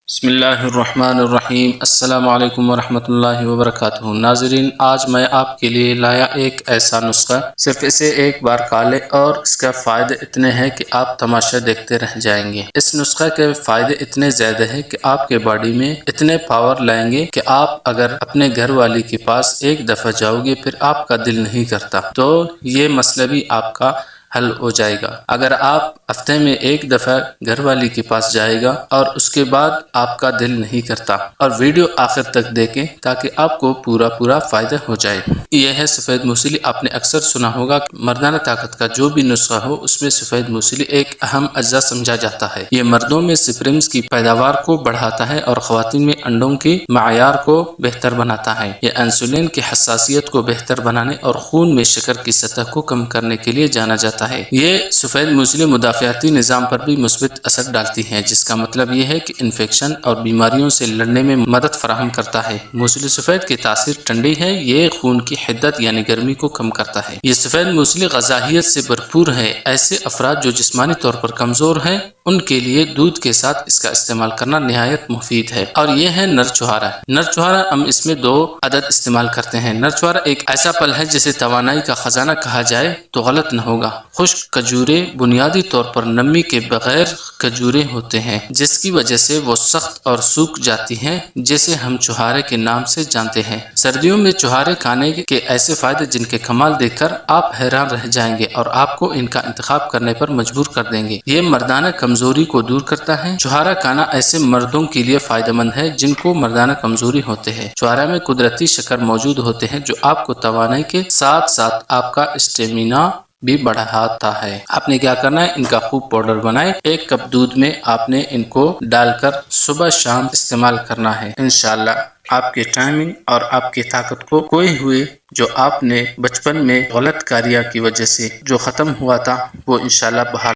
بسم اللہ الرحمن الرحیم۔ السلام علیکم ورحمۃ اللہ وبرکاتہ۔ ناظرین، آج میں آپ کے لیے لایا ایک ایسا نسخہ، صرف اسے ایک بار کھالیں اور اس کا فائدے اتنے ہیں کہ آپ تماشا دیکھتے رہ جائیں گے۔ اس نسخہ کے فائدے اتنے زیادہ ہیں کہ آپ کے باڈی میں اتنے پاور لائیں گے کہ آپ اگر اپنے گھر والی کے پاس ایک دفعہ جاؤ گے پھر آپ کا دل نہیں کرتا، تو یہ مسئلہ بھی آپ کا حل ہو جائے گا۔ اگر آپ ہفتے میں ایک دفعہ گھر والی کے پاس جائے گا اور اس کے بعد آپ کا دل نہیں کرتا، اور ویڈیو آخر تک دیکھیں تاکہ آپ کو پورا فائدہ ہو جائے۔ یہ ہے سفید موصلی۔ آپ نے اکثر سنا ہوگا کہ مردانہ طاقت کا جو بھی نسخہ ہو اس میں سفید موصلی ایک اہم اجزاء سمجھا جاتا ہے۔ یہ مردوں میں سپرمز کی پیداوار کو بڑھاتا ہے اور خواتین میں انڈوں کے معیار کو بہتر بناتا ہے۔ یہ انسولین کی حساسیت کو بہتر بنانے اور خون میں شکر کی سطح کو کم کرنے کے لیے جانا جاتا ہے۔ یہ سفید موصلی مدافعتی نظام پر بھی مثبت اثر ڈالتی ہے، جس کا مطلب یہ ہے کہ انفیکشن اور بیماریوں سے لڑنے میں مدد فراہم کرتا ہے۔ موصلی سفید کی تاثیر ٹھنڈی ہے۔ یہ خون کی حدت یعنی گرمی کو کم کرتا ہے۔ یہ سفید موصلی غذائیت سے بھرپور ہے۔ ایسے افراد جو جسمانی طور پر کمزور ہیں ان کے لیے دودھ کے ساتھ اس کا استعمال کرنا نہایت مفید ہے۔ اور یہ ہے نر چھہارا۔ نر چھہارا ہم اس میں 2 عدد استعمال کرتے ہیں۔ نر چھہارا ایک ایسا پھل ہے جسے توانائی کا خزانہ کہا جائے تو غلط نہ ہوگا۔ خشک کھجوریں بنیادی طور پر نمی کے بغیر کھجوریں ہوتے ہیں، جس کی وجہ سے وہ سخت اور سوکھ جاتی ہیں، جسے ہم چھہارے کے نام سے جانتے ہیں۔ سردیوں میں چھہارے کھانے کے ایسے فائدے جن کے کمال دیکھ کر آپ حیران رہ جائیں گے اور آپ کو ان کا انتخاب کرنے پر مجبور کر دیں گے۔ یہ مردانہ کمزوری کو دور کرتا ہے۔ چھہارا کھانا ایسے مردوں کے لیے فائدہ مند ہے جن کو مردانہ کمزوری ہوتے ہیں۔ چھہارا میں قدرتی شکر موجود ہوتے ہیں جو آپ کو توانائی کے ساتھ ساتھ آپ کا اسٹیمینا بھی بڑھاتا ہے۔ آپ نے کیا کرنا ہے، ان کا خوب پاؤڈر بنائیں۔ 1 کپ دودھ میں آپ نے ان کو ڈال کر صبح شام استعمال کرنا ہے۔ انشاءاللہ آپ کے ٹائمنگ اور آپ کی طاقت کو کوئی ہوئے جو آپ نے بچپن میں غلط کاریہ کی وجہ سے جو ختم ہوا تھا وہ انشاءاللہ بحال